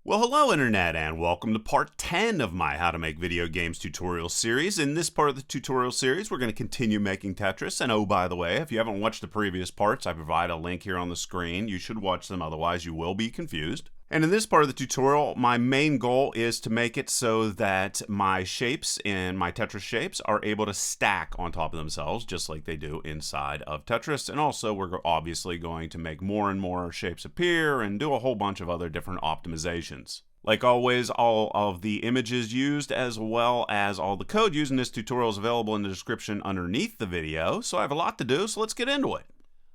Well, hello Internet, and welcome to part 10 of my How to Make Video Games tutorial series. In this part of the tutorial series, we're going to continue making Tetris. And oh, by the way, if you haven't watched the previous parts, I provide a link here on the screen. You should watch them, otherwise you will be confused. And in this part of the tutorial, my main goal is to make it so that my shapes in my Tetris shapes are able to stack on top of themselves, just like they do inside of Tetris. And also, we're obviously going to make more and more shapes appear and do a whole bunch of other different optimizations. Like always, all of the images used as well as all the code used in this tutorial is available in the description underneath the video. So I have a lot to do, so let's get into it.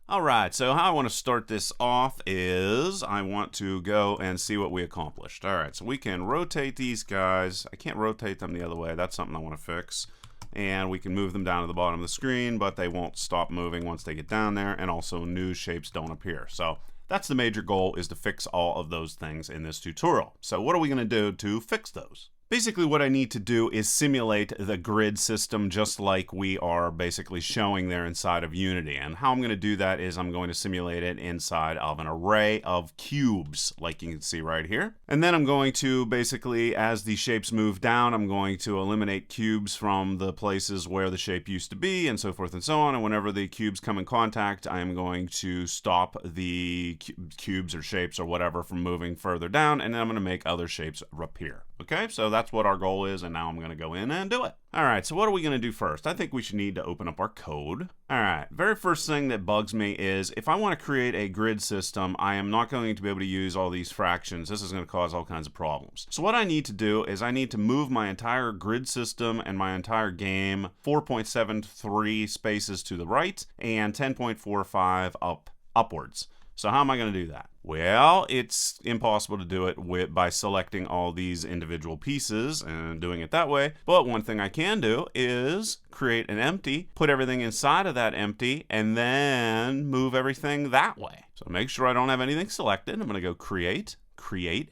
Alright, so how I want to start this off is I want to go and see what we accomplished. Alright, so we can rotate these guys. I can't rotate them the other way. That's something I want to fix. And we can move them down to the bottom of the screen, but they won't stop moving once they get down there. And also new shapes don't appear. So that's the major goal, is to fix all of those things in this tutorial. So what are we going to do to fix those? Basically, what I need to do is simulate the grid system just like we are basically showing there inside of Unity. And how I'm going to do that is I'm going to simulate it inside of an array of cubes, like you can see right here. And then I'm going to basically, as the shapes move down, I'm going to eliminate cubes from the places where the shape used to be, and so forth and so on. And whenever the cubes come in contact, I am going to stop the cubes or shapes or whatever from moving further down, and then I'm going to make other shapes appear. Okay, so that's what our goal is, and now I'm going to go in and do it. Alright, so what are we going to do first? I think we should need to open up our code. Alright, very first thing that bugs me is if I want to create a grid system, I am not going to be able to use all these fractions. This is going to cause all kinds of problems. So what I need to do is I need to move my entire grid system and my entire game 4.73 spaces to the right and 10.45 upwards. So how am I going to do that? Well, it's impossible to do it by selecting all these individual pieces and doing it that way. But one thing I can do is create an empty, put everything inside of that empty, and then move everything that way. So make sure I don't have anything selected. I'm going to go create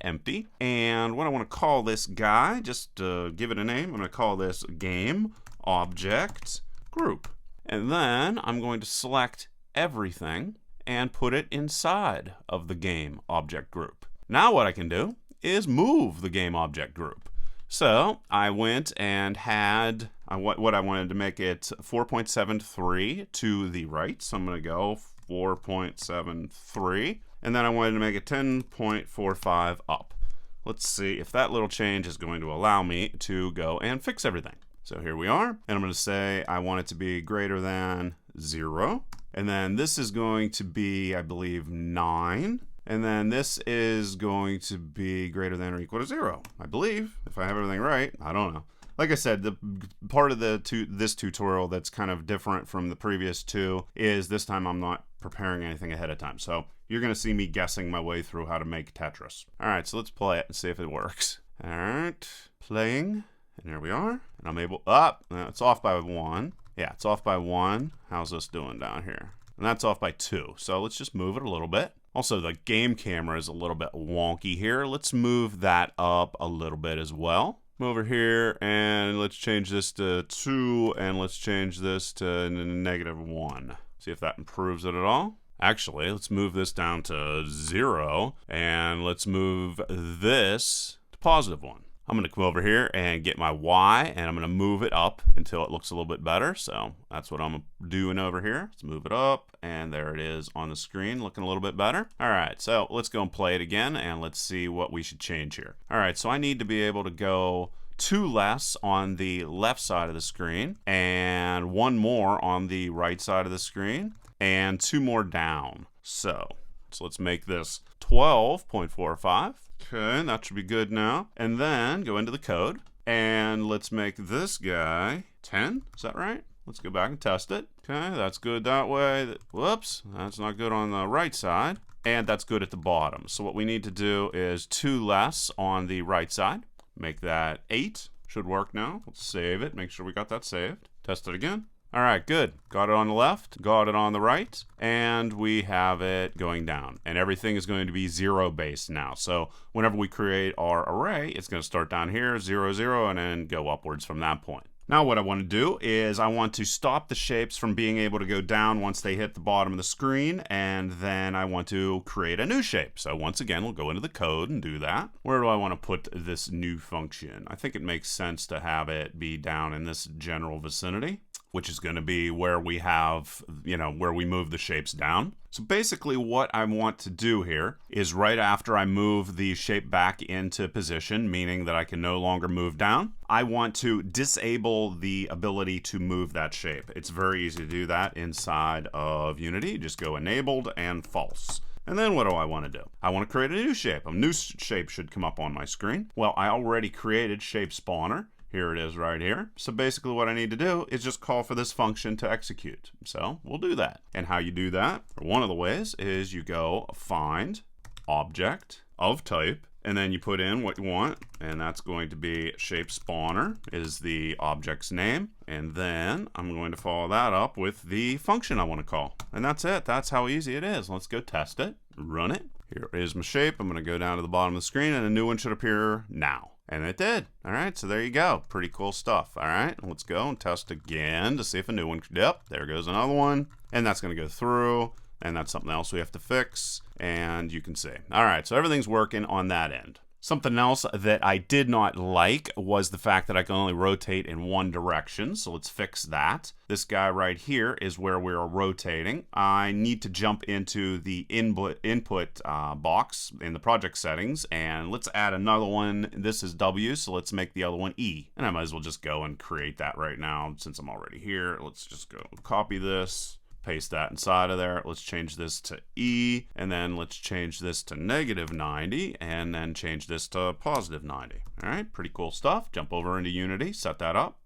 empty. And what I want to call this guy, just to give it a name, I'm going to call this game object group. And then I'm going to select everything and put it inside of the game object group. Now what I can do is move the game object group. So I went and had what I wanted to make it 4.73 to the right. So I'm going to go 4.73. And then I wanted to make it 10.45 up. Let's see if that little change is going to allow me to go and fix everything. So here we are. And I'm going to say I want it to be greater than 0. And then this is going to be, I believe, 9. And then this is going to be greater than or equal to 0, I believe, if I have everything right. I don't know. Like I said, the part of this tutorial that's kind of different from the previous two is this time I'm not preparing anything ahead of time. So you're going to see me guessing my way through how to make Tetris. All right, so let's play it and see if it works. All right, playing. And there we are. And I'm able, it's off by 1. Yeah, it's off by 1. How's this doing down here? And that's off by 2. So let's just move it a little bit. Also, the game camera is a little bit wonky here. Let's move that up a little bit as well. Come over here and let's change this to 2 and let's change this to -1. See if that improves it at all. Actually, let's move this down to 0 and let's move this to +1. I'm going to come over here and get my Y, and I'm going to move it up until it looks a little bit better. So that's what I'm doing over here. Let's move it up, and there it is on the screen, looking a little bit better. All right, so let's go and play it again, and let's see what we should change here. All right, so I need to be able to go 2 less on the left side of the screen, and 1 more on the right side of the screen, and 2 more down. So let's make this 12.45. Okay, that should be good now. And then go into the code and let's make this guy 10. Is that right? Let's go back and test it. Okay, that's good that way. Whoops, that's not good on the right side. And that's good at the bottom. So what we need to do is 2 less on the right side. Make that 8. Should work now. Let's save it. Make sure we got that saved. Test it again. All right, good. Got it on the left, got it on the right, and we have it going down. And everything is going to be 0 based now. So whenever we create our array, it's going to start down here, 0, 0, and then go upwards from that point. Now what I want to do is I want to stop the shapes from being able to go down once they hit the bottom of the screen, and then I want to create a new shape. So once again, we'll go into the code and do that. Where do I want to put this new function? I think it makes sense to have it be down in this general vicinity, which is going to be where we have, where we move the shapes down. So basically what I want to do here is right after I move the shape back into position, meaning that I can no longer move down, I want to disable the ability to move that shape. It's very easy to do that inside of Unity. Just go enabled and false. And then what do I want to do? I want to create a new shape. A new shape should come up on my screen. Well, I already created shape spawner. Here it is right here. So basically what I need to do is just call for this function to execute. So we'll do that. And how you do that, or one of the ways, is you go find object of type, and then you put in what you want, and that's going to be shape spawner is the object's name. And then I'm going to follow that up with the function I want to call. And that's it. That's how easy it is. Let's go test it, run it. Here is my shape. I'm going to go down to the bottom of the screen, and a new one should appear now. And it did. All right, so there you go. Pretty cool stuff. All right, let's go and test again to see if a new one, yep, there goes another one. And that's gonna go through, and that's something else we have to fix, and you can see. All right, so everything's working on that end. Something else that I did not like was the fact that I can only rotate in one direction, so let's fix that. This guy right here is where we're rotating. I need to jump into the input box in the project settings, and let's add another one. This is W, so let's make the other one E. And I might as well just go and create that right now since I'm already here. Let's just go copy this. Paste that inside of there. Let's change this to E, and then let's change this to -90, and then change this to +90. All right, pretty cool stuff. Jump over into Unity, set that up.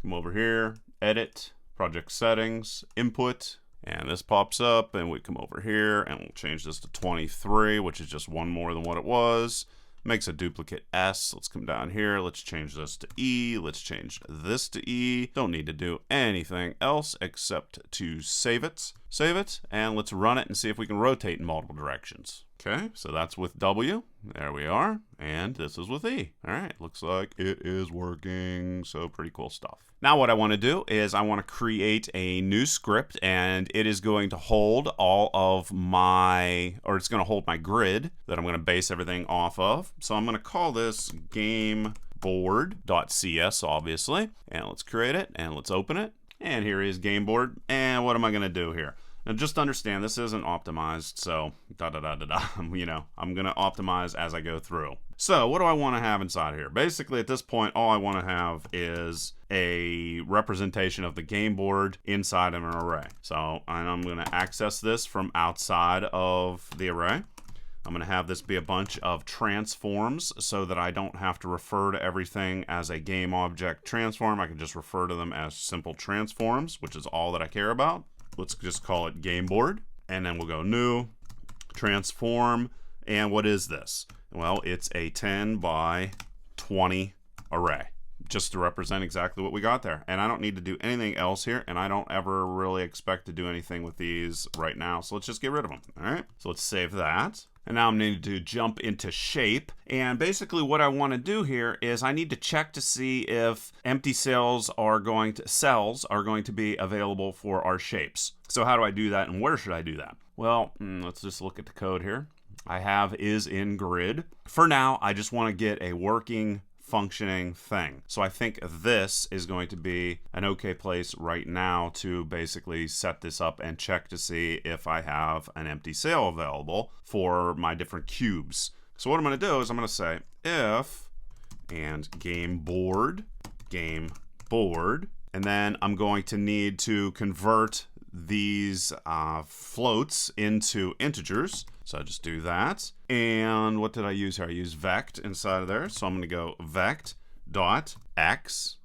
Come over here, edit, project settings, input, and this pops up, and we come over here, and we'll change this to 23, which is just one more than what it was. Makes a duplicate S. Let's come down here. Let's change this to E. Let's change this to E. Don't need to do anything else except to save it. Save it, and let's run it and see if we can rotate in multiple directions. Okay, so that's with W. There we are. And this is with E. All right, looks like it is working. So pretty cool stuff. Now what I want to do is I want to create a new script, and it is going to hold all of my, or it's going to hold my grid that I'm going to base everything off of. So I'm going to call this gameboard.cs, obviously. And let's create it, and let's open it. And here is gameboard. And what am I going to do here? Now just understand this isn't optimized, so I'm going to optimize as I go through. So what do I want to have inside here? Basically at this point, all I want to have is a representation of the game board inside of an array. So I'm going to access this from outside of the array. I'm going to have this be a bunch of transforms so that I don't have to refer to everything as a game object transform. I can just refer to them as simple transforms, which is all that I care about. Let's just call it game board, and then we'll go new, transform, and what is this? Well, it's a 10 by 20 array, just to represent exactly what we got there. And I don't need to do anything else here, and I don't ever really expect to do anything with these right now, so let's just get rid of them, all right? So let's save that. And now I'm needing to jump into shape. And basically what I want to do here is I need to check to see if empty cells are going to be available for our shapes. So how do I do that, and where should I do that? Well, let's just look at the code here. I have is in grid. For now, I just want to get a working functioning thing. So I think this is going to be an okay place right now to basically set this up and check to see if I have an empty cell available for my different cubes. So what I'm going to do is I'm going to say if and game board, and then I'm going to need to convert these floats into integers. So I just do that. And what did I use here? I use vect inside of there. So I'm going to go vect dot x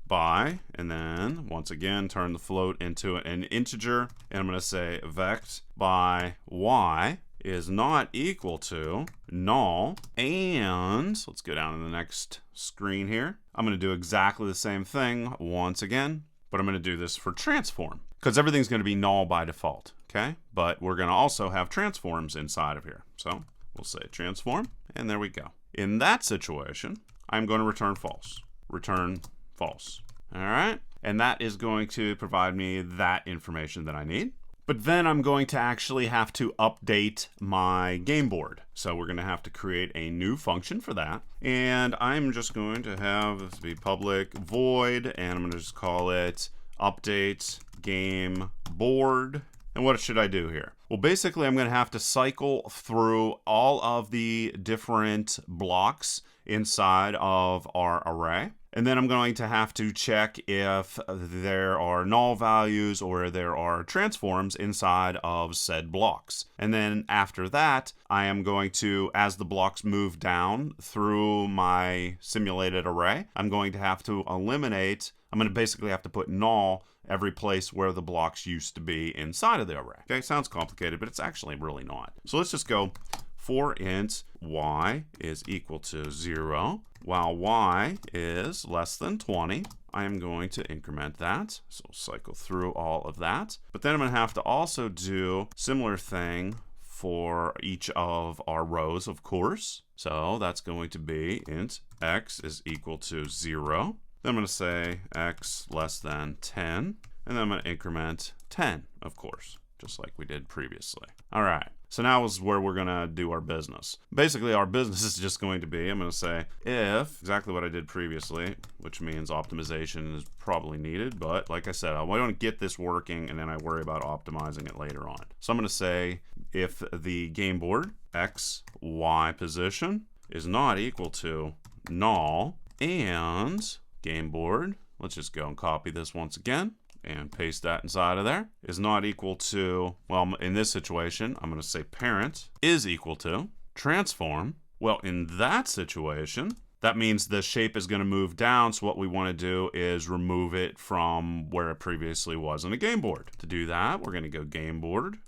by, and then once again turn the float into an integer. And I'm going to say vect by y is not equal to null. And let's go down to the next screen here. I'm going to do exactly the same thing once again, but I'm going to do this for transform, because everything's going to be null by default, okay? But we're going to also have transforms inside of here. So we'll say transform, and there we go. In that situation, I'm going to return false. Return false. All right. And that is going to provide me that information that I need. But then I'm going to actually have to update my game board. So we're going to have to create a new function for that. And I'm just going to have this be public void, and I'm going to just call it update game board. And what should I do here? Well, basically, I'm going to have to cycle through all of the different blocks inside of our array. And then I'm going to have to check if there are null values or there are transforms inside of said blocks. And then after that, I am going to, as the blocks move down through my simulated array, I'm going to have to eliminate, I'm going to basically have to put null every place where the blocks used to be inside of the array. Okay, sounds complicated, but it's actually really not. So let's just go for int y is equal to 0, while y is less than 20. I am going to increment that, so cycle through all of that. But then I'm going to have to also do similar thing for each of our rows, of course. So that's going to be int x is equal to 0. Then I'm going to say x less than 10, and then I'm going to increment 10, of course, just like we did previously. All right. So now is where we're going to do our business. Basically, our business is just going to be, I'm going to say if, exactly what I did previously, which means optimization is probably needed. But like I said, I want to get this working, and then I worry about optimizing it later on. So I'm going to say if the game board x, y position is not equal to null, and game board, let's just go and copy this once again and paste that inside of there, is not equal to, well, in this situation, I'm going to say parent is equal to transform. Well, in that situation, that means the shape is going to move down. So what we want to do is remove it from where it previously was in a game board. To do that, we're going to go game board,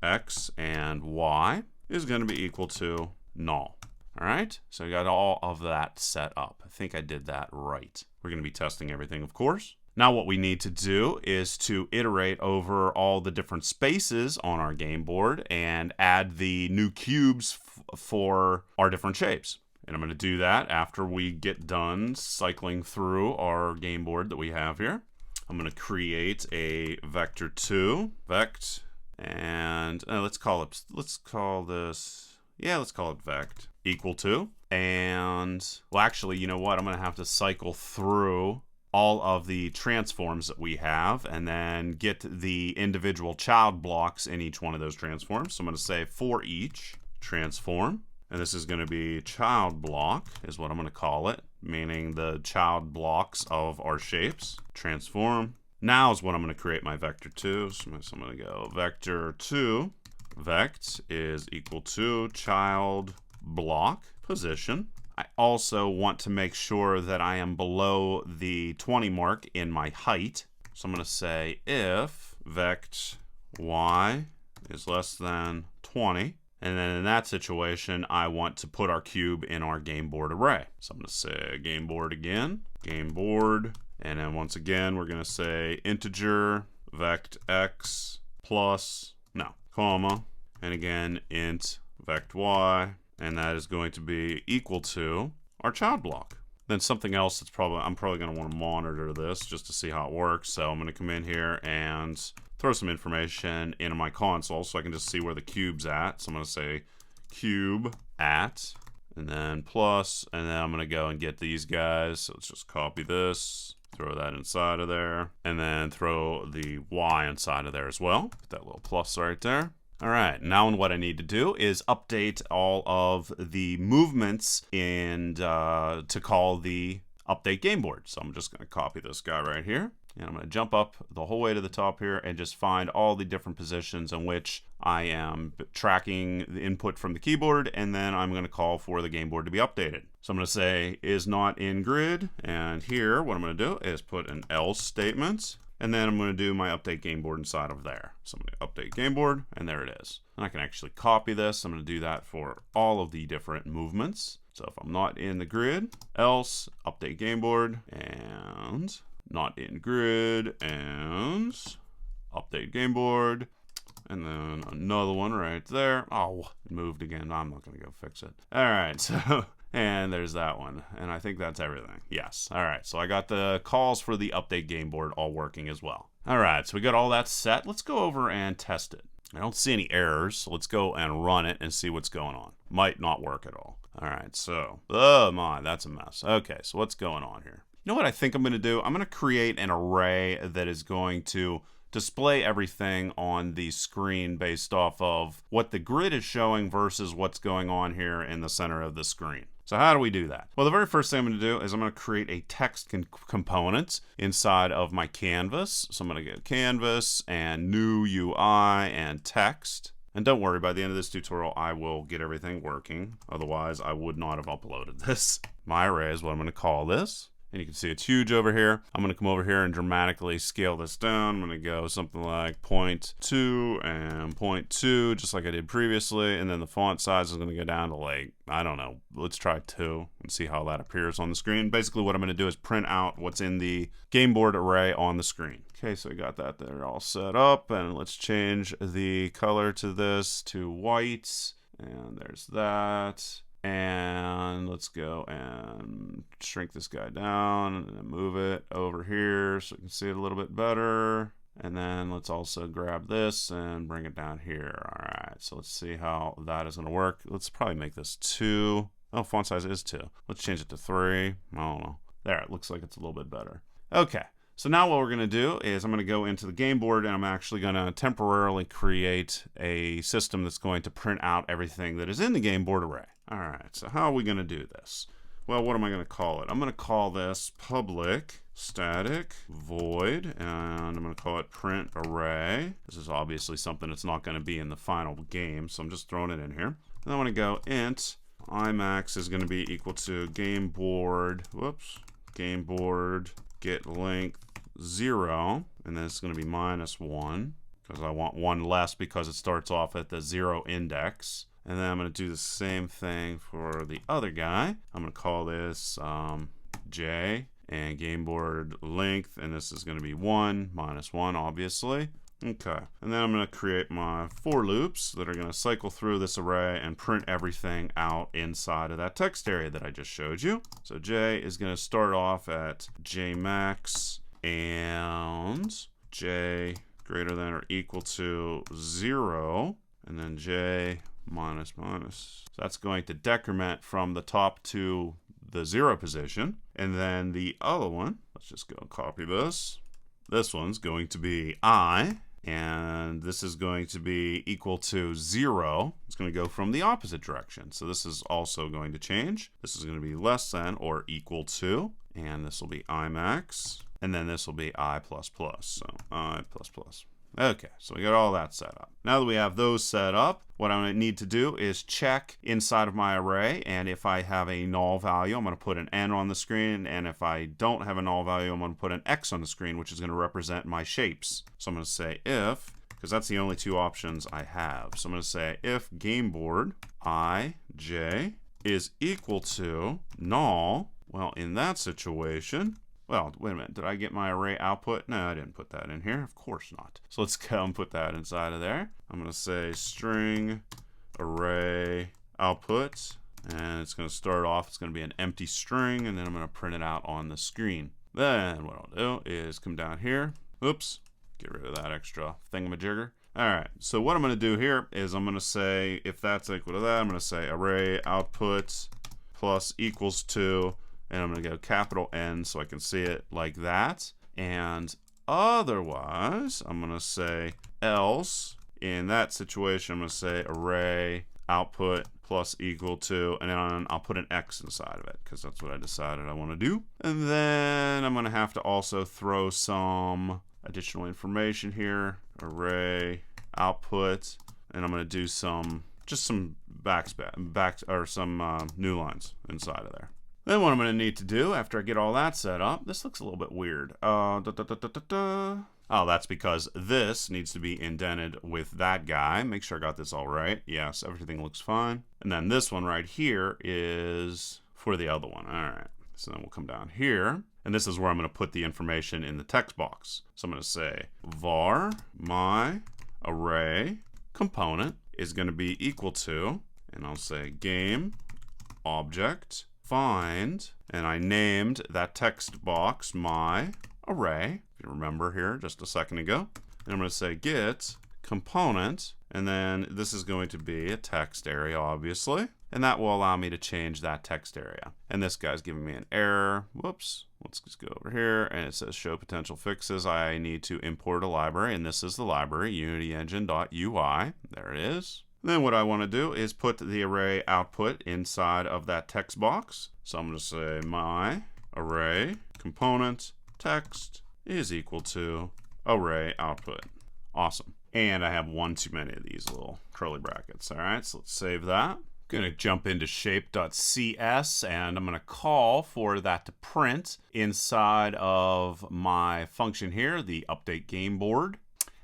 x and y is going to be equal to null. All right, so I got all of that set up. I think I did that right. We're going to be testing everything, of course. Now what we need to do is to iterate over all the different spaces on our game board and add the new cubes for our different shapes. And I'm going to do that after we get done cycling through our game board that we have here. I'm going to create a vector2 vect, and let's call it vect equal to. And well, actually, you know what? I'm going to have to cycle through all of the transforms that we have and then get the individual child blocks in each one of those transforms. So I'm going to say for each transform, and this is going to be child block is what I'm going to call it, meaning the child blocks of our shapes. Transform. Now is what I'm going to create my vector2. So I'm going to go vector2 vect is equal to child block position. I also want to make sure that I am below the 20 mark in my height. So I'm going to say if vect y is less than 20. And then in that situation, I want to put our cube in our game board array. So I'm going to say game board again, game board. And then once again, we're going to say integer vect x plus, no, comma. And again, int vect y. And that is going to be equal to our child block. Then something else that's I'm probably going to want to monitor this just to see how it works. So I'm going to come in here and throw some information into my console so I can just see where the cube's at. So I'm going to say cube at, and then plus, and then I'm going to go and get these guys. So let's just copy this, throw that inside of there, and then throw the y inside of there as well. Put that little plus right there. All right, now what I need to do is update all of the movements and to call the update game board. So I'm just going to copy this guy right here, and I'm going to jump up the whole way to the top here and just find all the different positions in which I am tracking the input from the keyboard, and then I'm going to call for the game board to be updated. So I'm going to say is not in grid, and here what I'm going to do is put an else statement. And then I'm going to do my update game board inside of there. So I'm going to update game board, and there it is. And I can actually copy this. I'm going to do that for all of the different movements. So if I'm not in the grid, else, update game board, and not in grid, and update game board, and then another one right there. Oh, it moved again. I'm not going to go fix it. All right, so And there's that one. And I think that's everything. Yes. All right. So I got the calls for the update game board all working as well. All right. So we got all that set. Let's go over and test it. I don't see any errors. So let's go and run it and see what's going on. Might not work at all. All right. So, oh my, that's a mess. Okay. So what's going on here? You know what I think I'm going to do? I'm going to create an array that is going to display everything on the screen based off of what the grid is showing versus what's going on here in the center of the screen. So how do we do that? Well, the very first thing I'm going to do is I'm going to create a text component inside of my canvas. So I'm going to get canvas and new UI and text. And don't worry, by the end of this tutorial, I will get everything working. Otherwise, I would not have uploaded this. My array is what I'm going to call this. And you can see it's huge over here. I'm going to come over here and dramatically scale this down. I'm going to go something like 0.2 and 0.2, just like I did previously. And then the font size is going to go down to like, I don't know, let's try 2 and see how that appears on the screen. Basically, what I'm going to do is print out what's in the game board array on the screen. Okay, so I got that there all set up. And let's change the color to this to white. And there's that. And let's go and shrink this guy down and then move it over here so we can see it a little bit better. And then let's also grab this and bring it down here. All right, so let's see how that is going to work. Let's probably make this 2. Oh, font size is 2. Let's change it to 3. I don't know. There, it looks like it's a little bit better. Okay, so now what we're going to do is I'm going to go into the game board and I'm actually going to temporarily create a system that's going to print out everything that is in the game board array. All right, so how are we going to do this? Well, what am I going to call it? I'm going to call this public static void, and I'm going to call it print array. This is obviously something that's not going to be in the final game, so I'm just throwing it in here. And I want to go int imax is going to be equal to game board get length 0, and then it's going to be -1 because I want 1 less because it starts off at the 0 index. And then I'm going to do the same thing for the other guy. I'm going to call this J and game board length, and this is going to be 1 -1, obviously. Okay, and then I'm going to create my for loops that are going to cycle through this array and print everything out inside of that text area that I just showed you. So J is going to start off at J max and J greater than or equal to 0, and then J minus. So that's going to decrement from the top to the 0 position. And then the other one, let's just go copy this. This one's going to be I, and this is going to be equal to 0. It's going to go from the opposite direction. So this is also going to change. This is going to be less than or equal to, and this will be I max, and then this will be I++. So I++. Okay, so we got all that set up. Now that we have those set up, what I'm going to need to do is check inside of my array, and if I have a null value, I'm going to put an N on the screen, and if I don't have a null value, I'm going to put an X on the screen, which is going to represent my shapes. So I'm going to say if, because that's the only 2 options I have. So I'm going to say if game board ij is equal to null, well, in that situation, well, wait a minute, did I get my array output? No, I didn't put that in here. Of course not. So let's go and put that inside of there. I'm going to say string array output, and it's going to start off, it's going to be an empty string, and then I'm going to print it out on the screen. Then what I'll do is come down here. Oops, get rid of that extra thingamajigger. All right, so what I'm going to do here is I'm going to say, if that's equal to that, I'm going to say array output plus equals to, and I'm going to go capital N so I can see it like that. And otherwise, I'm going to say else. In that situation, I'm going to say array output plus equal to, and then I'll put an X inside of it because that's what I decided I want to do. And then I'm going to have to also throw some additional information here. Array output, and I'm going to do some new lines inside of there. Then what I'm going to need to do after I get all that set up, this looks a little bit weird. Oh, that's because this needs to be indented with that guy. Make sure I got this all right. Yes, everything looks fine. And then this one right here is for the other one. All right. So then we'll come down here, and this is where I'm going to put the information in the text box. So I'm going to say var my array component is going to be equal to, and I'll say game object, find, and I named that text box my array, if you remember here just a second ago. And I'm going to say get component, and then this is going to be a text area, obviously, and that will allow me to change that text area. And this guy's giving me an error. Whoops. Let's just go over here, and it says show potential fixes. I need to import a library, and this is the library, unityengine.ui. There it is. Then what I want to do is put the array output inside of that text box. So I'm going to say my array component text is equal to array output. Awesome. And I have one too many of these little curly brackets. All right, so let's save that. Going to jump into shape.cs, and I'm going to call for that to print inside of my function here, the update game board.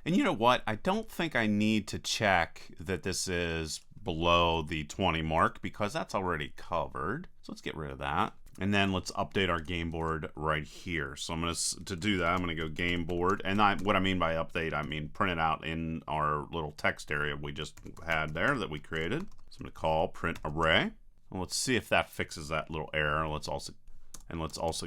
And you know what? I don't think I need to check that this is below the 20 mark because that's already covered. So let's get rid of that. And then let's update our game board right here. So I'm going to do that, I'm going to go game board. And what I mean by update, I mean print it out in our little text area we just had there that we created. So I'm going to call print array. And let's see if that fixes that little error. Let's also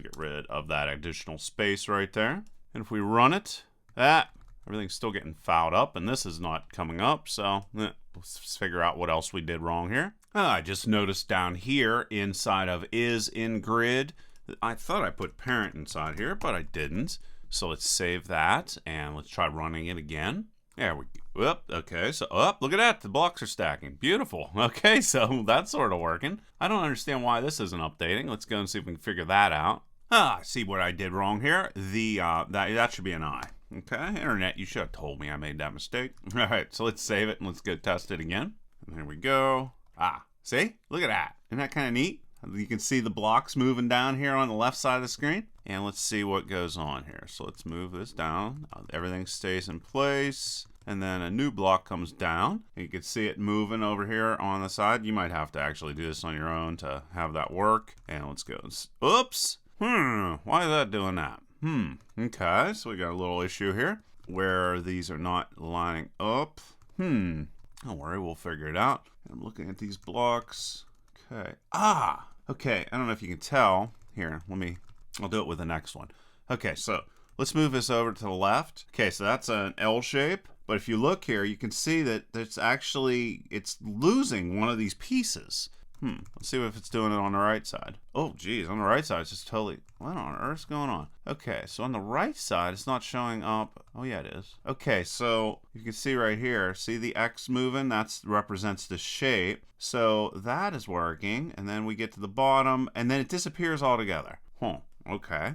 get rid of that additional space right there. And if we run it, everything's still getting fouled up, and this is not coming up. So let's figure out what else we did wrong here. I just noticed down here inside of is in grid, I thought I put parent inside here, but I didn't. So let's save that and let's try running it again. There we go. Okay, so look at that. The blocks are stacking. Beautiful. Okay, so that's sort of working. I don't understand why this isn't updating. Let's go and see if we can figure that out. I see what I did wrong here. That should be an I. Okay, internet, you should have told me I made that mistake. All right, so let's save it and let's go test it again. And there we go. See? Look at that. Isn't that kind of neat? You can see the blocks moving down here on the left side of the screen. And let's see what goes on here. So let's move this down. Everything stays in place. And then a new block comes down. You can see it moving over here on the side. You might have to actually do this on your own to have that work. And let's go. Oops. Why is that doing that? Okay, so we got a little issue here where these are not lining up. Don't worry, we'll figure it out. I'm looking at these blocks. Okay. Okay, I don't know if you can tell. Here, I'll do it with the next one. Okay, so let's move this over to the left. Okay, so that's an L shape. But if you look here, you can see that it's losing one of these pieces. Let's see if it's doing it on the right side. Oh, geez, on the right side, it's just totally, what on earth's going on? Okay, so on the right side, it's not showing up. Oh, yeah, it is. Okay, so you can see right here, see the X moving? That represents the shape. So that is working, and then we get to the bottom, and then it disappears altogether. Okay.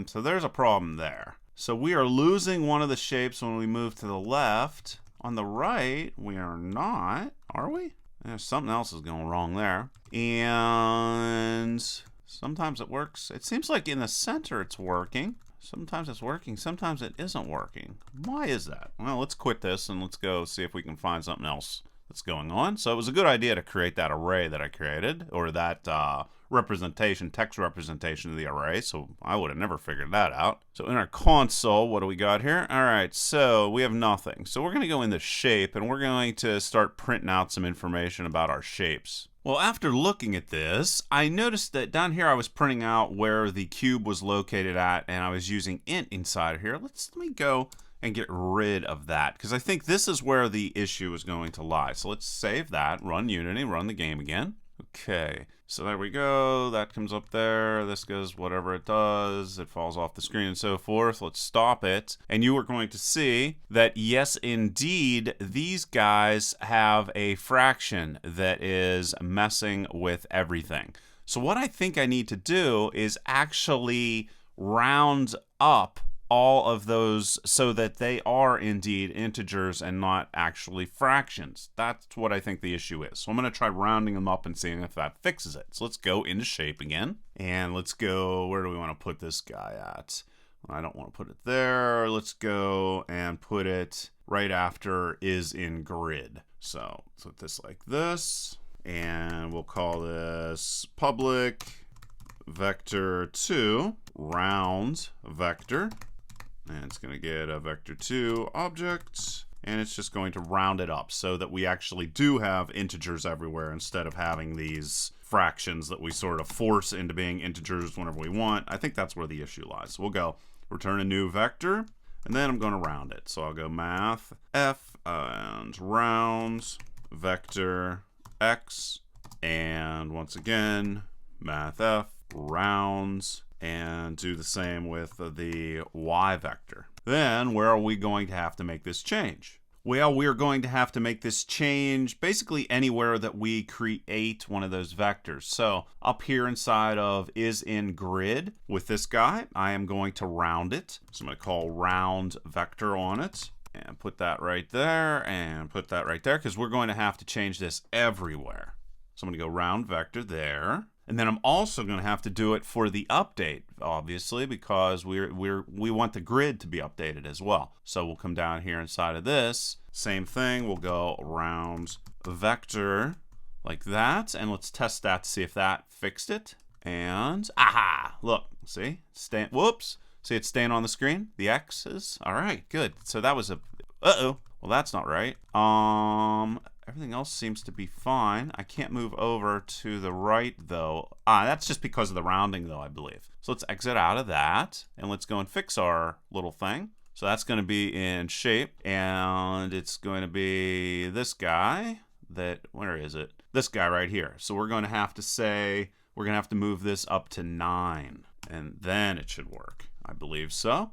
So there's a problem there. So we are losing one of the shapes when we move to the left. On the right, we are not, are we? There's something else is going wrong there. And sometimes it works. It seems like in the center it's working. Sometimes it's working, sometimes it isn't working. Why is that? Well, let's quit this and let's go see if we can find something else that's going on. So it was a good idea to create that array that I created, or that text representation of the array. So I would have never figured that out. So in our console, what do we got here? All right, so we have nothing. So we're going to go into shape and we're going to start printing out some information about our shapes. Well, after looking at this, I noticed that down here I was printing out where the cube was located at, and I was using int inside of here. Let me go and get rid of that, because I think this is where the issue is going to lie. So let's save that, run Unity, run the game again. Okay, so there we go. That comes up there. This goes whatever it does. It falls off the screen and so forth. Let's stop it. And you are going to see that, yes, indeed, these guys have a fraction that is messing with everything. So what I think I need to do is actually round up all of those so that they are indeed integers and not actually fractions. That's what I think the issue is. So I'm going to try rounding them up and seeing if that fixes it. So let's go into shape again. And let's go, where do we want to put this guy at? I don't want to put it there. Let's go and put it right after is in grid. So let's put this like this. And we'll call this public vector2 round vector. And it's going to get a vector2 object, and it's just going to round it up so that we actually do have integers everywhere instead of having these fractions that we sort of force into being integers whenever we want. I think that's where the issue lies. So we'll go return a new vector, and then I'm going to round it. So I'll go math f and rounds vector x, and once again math f rounds, and do the same with the y vector. Then where are we going to have to make this change? Well, we're going to have to make this change basically anywhere that we create one of those vectors. So up here inside of isInGrid with this guy, I am going to round it. So I'm going to call round vector on it and put that right there and put that right there, because we're going to have to change this everywhere. So I'm going to go round vector there. And then I'm also going to have to do it for the update, obviously, because we want the grid to be updated as well. So we'll come down here inside of this. Same thing. We'll go round vector like that. And let's test that to see if that fixed it. And, aha! Look, see? Whoops. See, it's staying on the screen? The X's? All right, good. So that was a... Uh-oh. Well, that's not right. Everything else seems to be fine. I can't move over to the right, though. That's just because of the rounding, though, I believe. So let's exit out of that, and let's go and fix our little thing. So that's going to be in shape, and it's going to be this guy. Where is it? This guy right here. So we're going to have to say, we're going to have to move this up to 9, and then it should work. I believe so.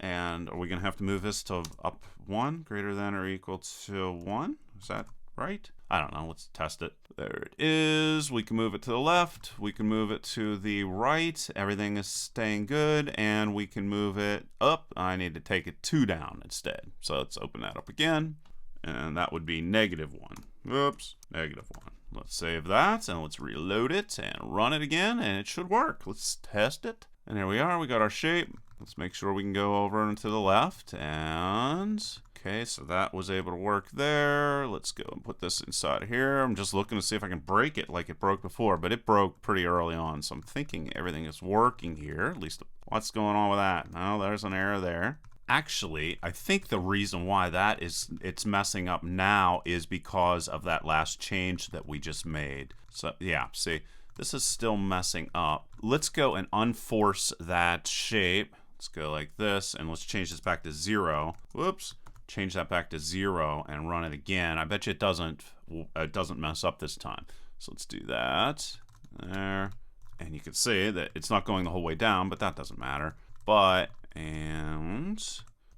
And are we going to have to move this to up 1, greater than or equal to 1? Is that right? I don't know. Let's test it. There it is. We can move it to the left. We can move it to the right. Everything is staying good. And we can move it up. I need to take it 2 down instead. So let's open that up again. And that would be -1. Oops, -1. Let's save that, and let's reload it and run it again, and it should work. Let's test it. And here we are. We got our shape. Let's make sure we can go over to the left. And, okay, so that was able to work there. Let's go and put this inside here. I'm just looking to see if I can break it like it broke before, but it broke pretty early on. So I'm thinking everything is working here. At least what's going on with that? No, there's an error there. Actually, I think the reason why it's messing up now is because of that last change that we just made. So yeah, see, this is still messing up. Let's go and unforce that shape. Let's go like this, and let's change this back to 0. Whoops, change that back to 0 and run it again. I bet you it doesn't mess up this time. So let's do that there, and you can see that it's not going the whole way down, but that doesn't matter. And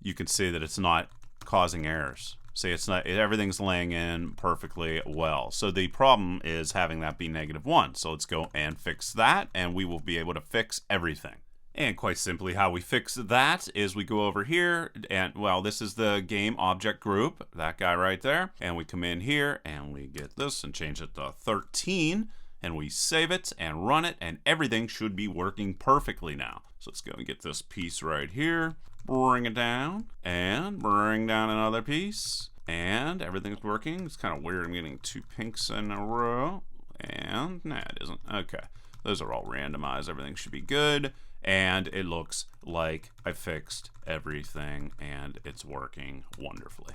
you can see that it's not causing errors. See, everything's laying in perfectly well. So the problem is having that be -1. So let's go and fix that, and we will be able to fix everything. And quite simply, how we fix that is we go over here, and well, this is the game object group, that guy right there. And we come in here and we get this and change it to 13. And we save it and run it, and everything should be working perfectly now. So let's go and get this piece right here, bring it down, and bring down another piece, and everything's working. It's kind of weird, I'm getting 2 pinks in a row, and nah, it isn't. Okay, those are all randomized, everything should be good, and it looks like I fixed everything, and it's working wonderfully.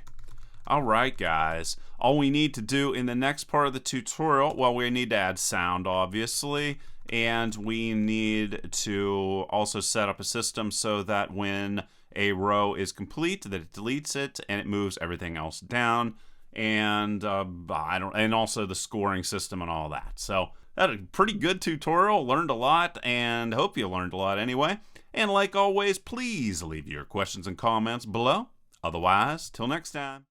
Alright guys, all we need to do in the next part of the tutorial, well, we need to add sound obviously, and we need to also set up a system so that when a row is complete, that it deletes it and it moves everything else down, and and also the scoring system and all that. So that's a pretty good tutorial, learned a lot, and hope you learned a lot anyway. And like always, please leave your questions and comments below. Otherwise, till next time.